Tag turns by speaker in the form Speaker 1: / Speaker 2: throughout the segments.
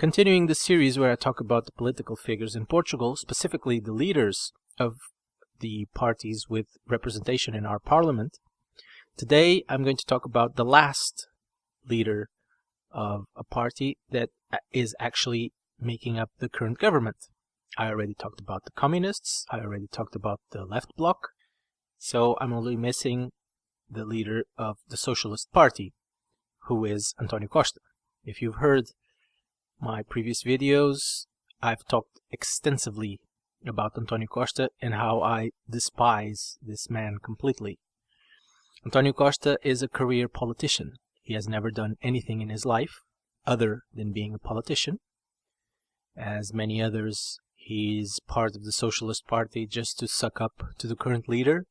Speaker 1: Continuing the series where I talk about the political figures in Portugal, specifically the leaders of the parties with representation in our parliament, today I'm going to talk about the last leader of a party that is actually making up the current government. I already talked about the communists, I already talked about the left bloc, so I'm only missing the leader of the Socialist Party, who is António Costa. If you've heard my previous videos, I've talked extensively about António Costa and how I despise this man completely. António Costa is a career politician. He has never done anything in his life other than being a politician. As many others, he's part of the Socialist Party just to suck up to the current leader,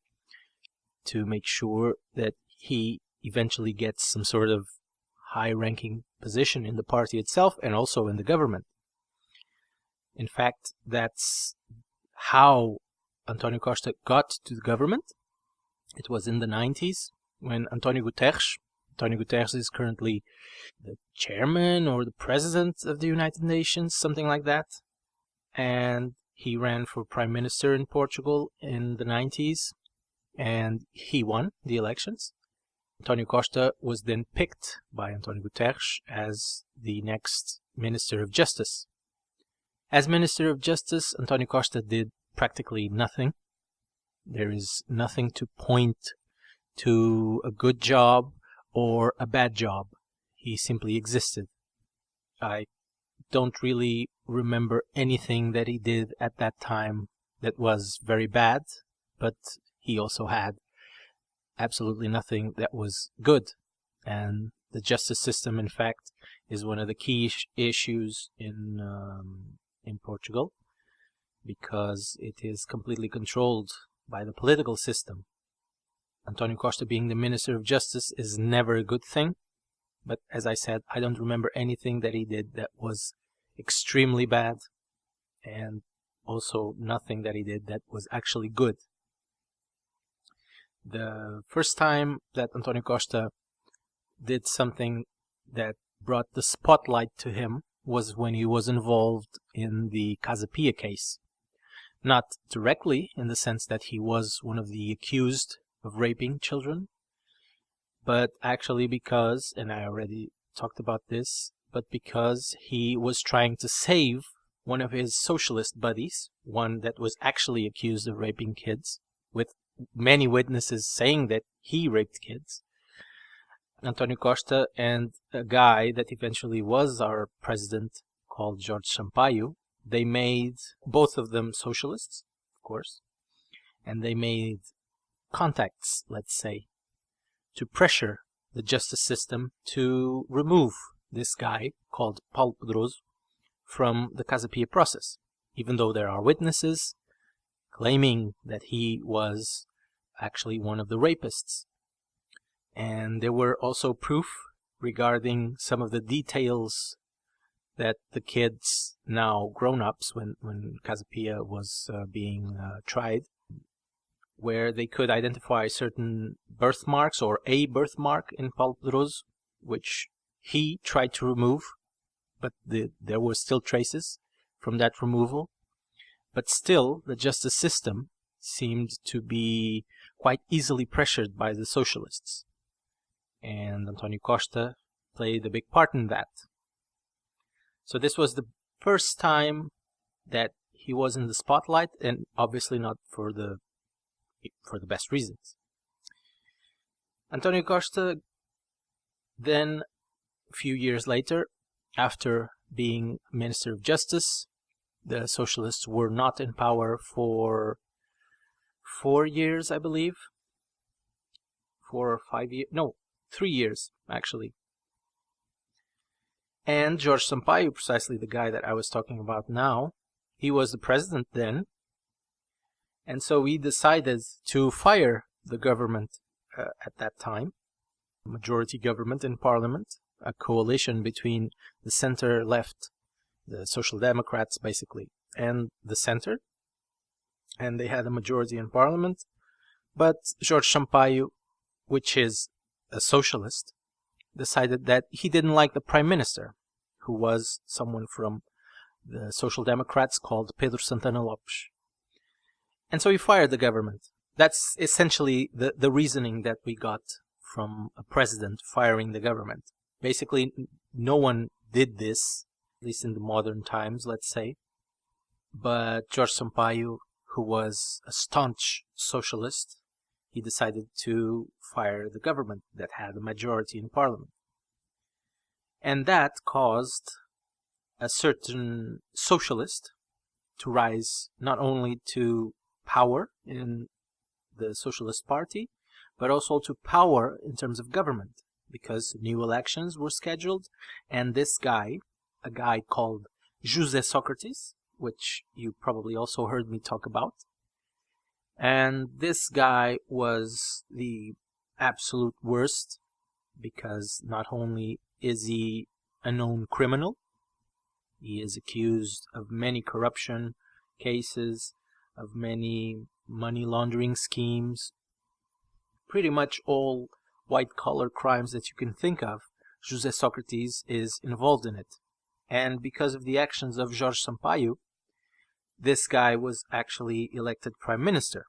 Speaker 1: to make sure that he eventually gets some sort of high-ranking position in the party itself and also in the government. In fact, that's how António Costa got to the government. It was in the 90s when António Guterres is currently the chairman or the president of the United Nations, something like that. And he ran for prime minister in Portugal in the 90s and he won the elections. António Costa was then picked by António Guterres as the next Minister of Justice. As Minister of Justice, António Costa did practically nothing. There is nothing to point to a good job or a bad job. He simply existed. I don't really remember anything that he did at that time that was very bad, but he also had absolutely nothing that was good. And the justice system, in fact, is one of the key issues in Portugal, because it is completely controlled by the political system. António Costa being the Minister of Justice is never a good thing, but as I said, I don't remember anything that he did that was extremely bad, and also nothing that he did that was actually good. The first time that António Costa did something that brought the spotlight to him was when he was involved in the Casa Pia case. Not directly in the sense that he was one of the accused of raping children, but actually because, and I already talked about this, but because he was trying to save one of his socialist buddies, one that was actually accused of raping kids, with many witnesses saying that he raped kids. António Costa and a guy that eventually was our president called Jorge Sampaio, they made both of them socialists, of course, and they made contacts, let's say, to pressure the justice system to remove this guy called Paulo Pedroso from the Casa Pia process, even though there are witnesses claiming that he was actually one of the rapists. And there were also proof regarding some of the details that the kids, now grown-ups, when Casa Pia was being tried, where they could identify certain birthmarks or a birthmark in Paulo Pedroso, which he tried to remove, but there were still traces from that removal. But still, the justice system seemed to be quite easily pressured by the socialists. And António Costa played a big part in that. So this was the first time that he was in the spotlight, and obviously not for the best reasons. António Costa then, a few years later, after being Minister of Justice, the socialists were not in power for 4 years, I believe. 4 or 5 years. No, 3 years, actually. And Jorge Sampaio, precisely the guy that I was talking about now, he was the president then. And so he decided to fire the government at that time, majority government in parliament, a coalition between the center-left, the Social Democrats basically, and the center. And they had a majority in parliament. But Jorge Sampaio, which is a socialist, decided that he didn't like the prime minister, who was someone from the Social Democrats called Pedro Santana Lopes. And so he fired the government. That's essentially the reasoning that we got from a president firing the government. Basically, no one did this, at least in the modern times, let's say. But Jorge Sampaio, who was a staunch socialist, he decided to fire the government that had a majority in parliament. And that caused a certain socialist to rise not only to power in the Socialist Party, but also to power in terms of government, because new elections were scheduled, and this guy, a guy called José Sócrates, which you probably also heard me talk about, and this guy was the absolute worst, because not only is he a known criminal, he is accused of many corruption cases, of many money laundering schemes, pretty much all white-collar crimes that you can think of. José Sócrates is involved in it. And because of the actions of Jorge Sampaio, this guy was actually elected prime minister.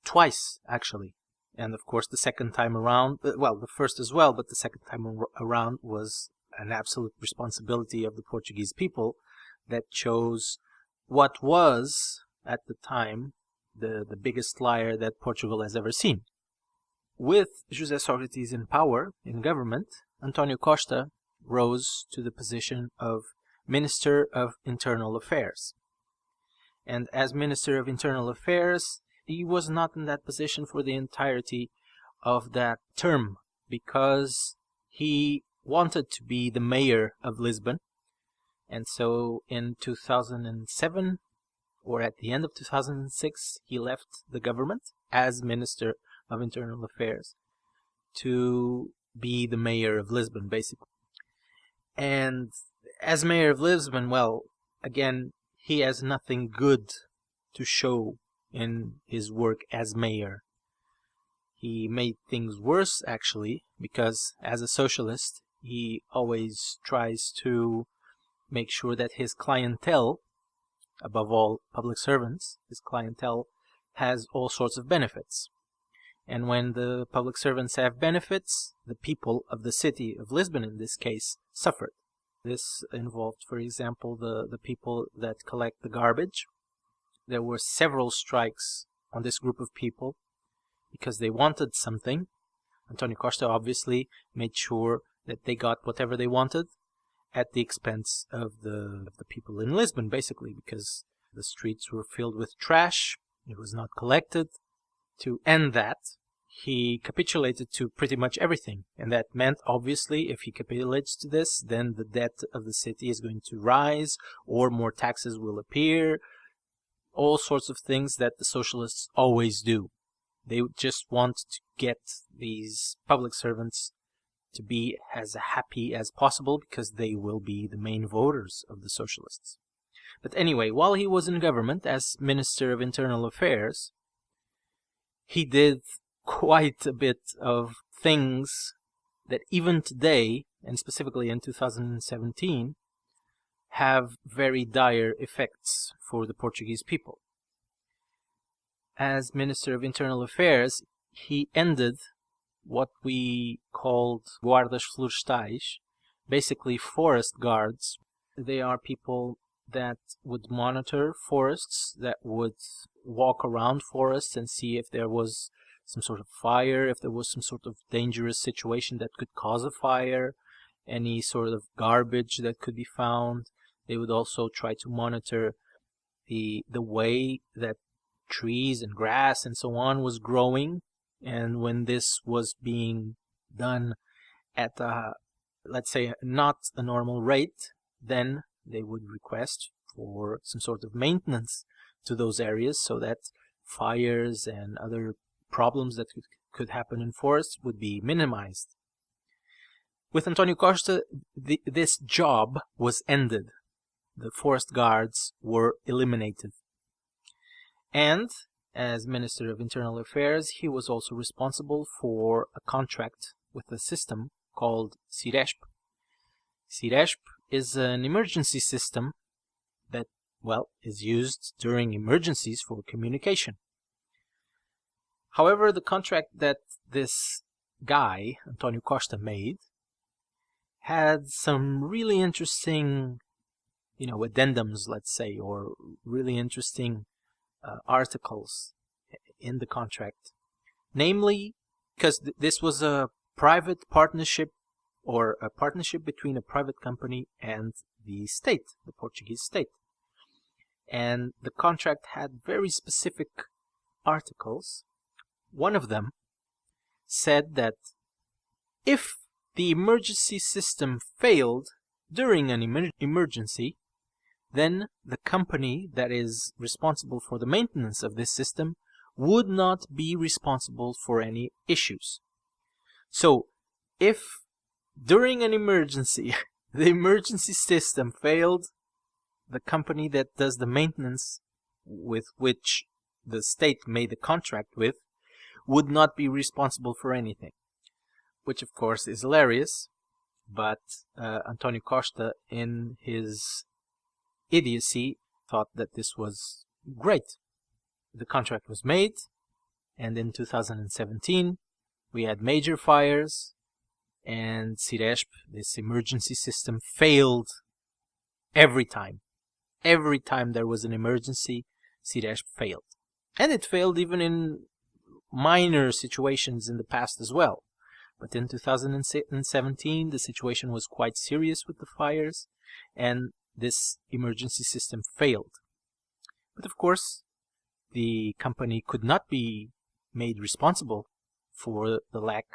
Speaker 1: Twice, actually. And of course, the second time around, well, the first as well, but the second time around was an absolute responsibility of the Portuguese people that chose what was, at the time, the biggest liar that Portugal has ever seen. With José Sócrates in power, in government, António Costa rose to the position of Minister of Internal Affairs. And as Minister of Internal Affairs, he was not in that position for the entirety of that term, because he wanted to be the mayor of Lisbon. And so in 2007, or at the end of 2006, he left the government as Minister of Internal Affairs to be the mayor of Lisbon, basically. And as mayor of Lisbon, well, again, he has nothing good to show in his work as mayor. He made things worse, actually, because as a socialist, he always tries to make sure that his clientele, above all public servants, his clientele has all sorts of benefits. And when the public servants have benefits, the people of the city of Lisbon, in this case, suffered. This involved, for example, the people that collect the garbage. There were several strikes on this group of people because they wanted something. António Costa obviously made sure that they got whatever they wanted at the expense of the people in Lisbon, basically, because the streets were filled with trash. It was not collected. To end that, he capitulated to pretty much everything. And that meant, obviously, if he capitulates to this, then the debt of the city is going to rise, or more taxes will appear. All sorts of things that the socialists always do. They just want to get these public servants to be as happy as possible, because they will be the main voters of the socialists. But anyway, while he was in government as Minister of Internal Affairs, he did quite a bit of things that even today, and specifically in 2017, have very dire effects for the Portuguese people. As Minister of Internal Affairs, he ended what we called guardas florestais, basically forest guards. They are people that would monitor forests, that would walk around forests and see if there was some sort of fire, if there was some sort of dangerous situation that could cause a fire, any sort of garbage that could be found. They would also try to monitor the way that trees and grass and so on was growing, and when this was being done at a, let's say, not a normal rate, then they would request for some sort of maintenance to those areas so that fires and other problems that could happen in forests would be minimized. With António Costa, this job was ended. The forest guards were eliminated. And as Minister of Internal Affairs, he was also responsible for a contract with a system called Ciresp. Ciresp is an emergency system that, well, is used during emergencies for communication. However, the contract that this guy, António Costa, made had some really interesting, addendums, let's say, or really interesting articles in the contract. Namely, because this was a private partnership, or a partnership between a private company and the state, the Portuguese state. And the contract had very specific articles. One of them said that if the emergency system failed during an emergency, then the company that is responsible for the maintenance of this system would not be responsible for any issues. So, if during an emergency the emergency system failed, the company that does the maintenance, with which the state made the contract with, would not be responsible for anything. Which of course is hilarious, but António Costa, in his idiocy, thought that this was great. The contract was made, and in 2017 we had major fires, and Ciresp, this emergency system, failed every time. Every time there was an emergency, Ciresp failed. And it failed even in minor situations in the past as well. But in 2017, the situation was quite serious with the fires, and this emergency system failed. But of course, the company could not be made responsible for the lack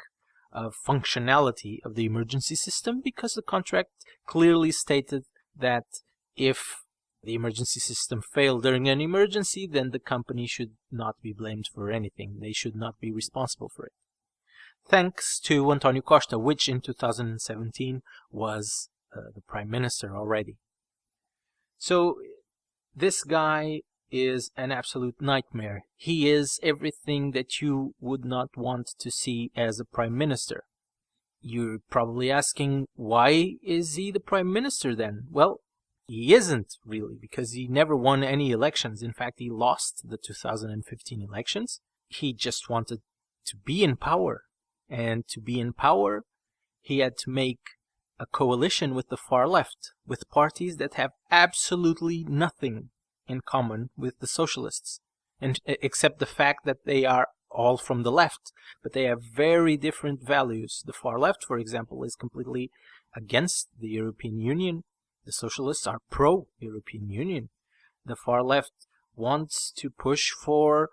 Speaker 1: of functionality of the emergency system, because the contract clearly stated that if the emergency system failed during an emergency, then the company should not be blamed for anything. They should not be responsible for it. Thanks to António Costa, which in 2017 was the Prime Minister already. So this guy is an absolute nightmare. He is everything that you would not want to see as a Prime Minister. You're probably asking, why is he the Prime Minister then? Well, he isn't really, because he never won any elections. In fact, he lost the 2015 elections. He just wanted to be in power. And to be in power, he had to make a coalition with the far left, with parties that have absolutely nothing in common with the socialists, and except the fact that they are all from the left, but they have very different values. The far left, for example, is completely against the European Union. The socialists are pro-European Union. The far left wants to push for,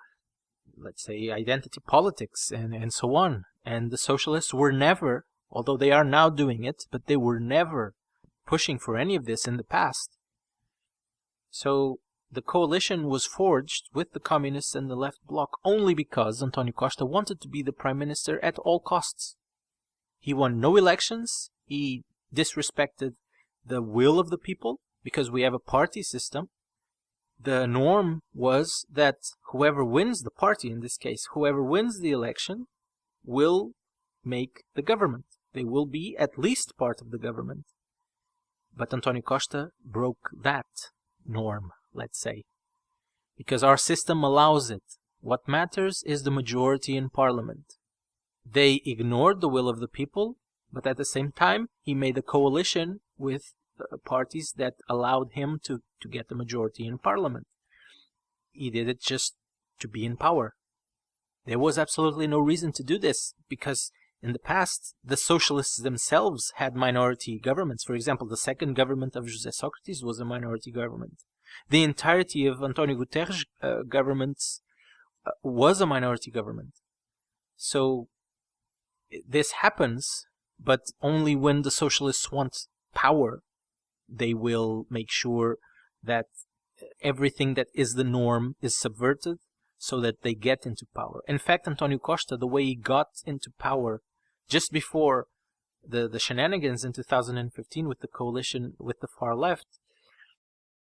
Speaker 1: let's say, identity politics and so on. And the socialists were never, although they are now doing it, but they were never pushing for any of this in the past. So the coalition was forged with the communists and the left bloc only because António Costa wanted to be the Prime Minister at all costs. He won no elections. He disrespected the will of the people, because we have a party system. The norm was that whoever wins the party, in this case, whoever wins the election, will make the government. They will be at least part of the government. But António Costa broke that norm, let's say, because our system allows it. What matters is the majority in parliament. They ignored the will of the people, but at the same time, he made a coalition with parties that allowed him to get the majority in parliament. He did it just to be in power. There was absolutely no reason to do this, because in the past, the socialists themselves had minority governments. For example, the second government of José Sócrates was a minority government. The entirety of António Guterres' governments was a minority government. So this happens, but only when the socialists want power. They will make sure that everything that is the norm is subverted so that they get into power. In fact, António Costa, the way he got into power just before the shenanigans in 2015 with the coalition with the far left,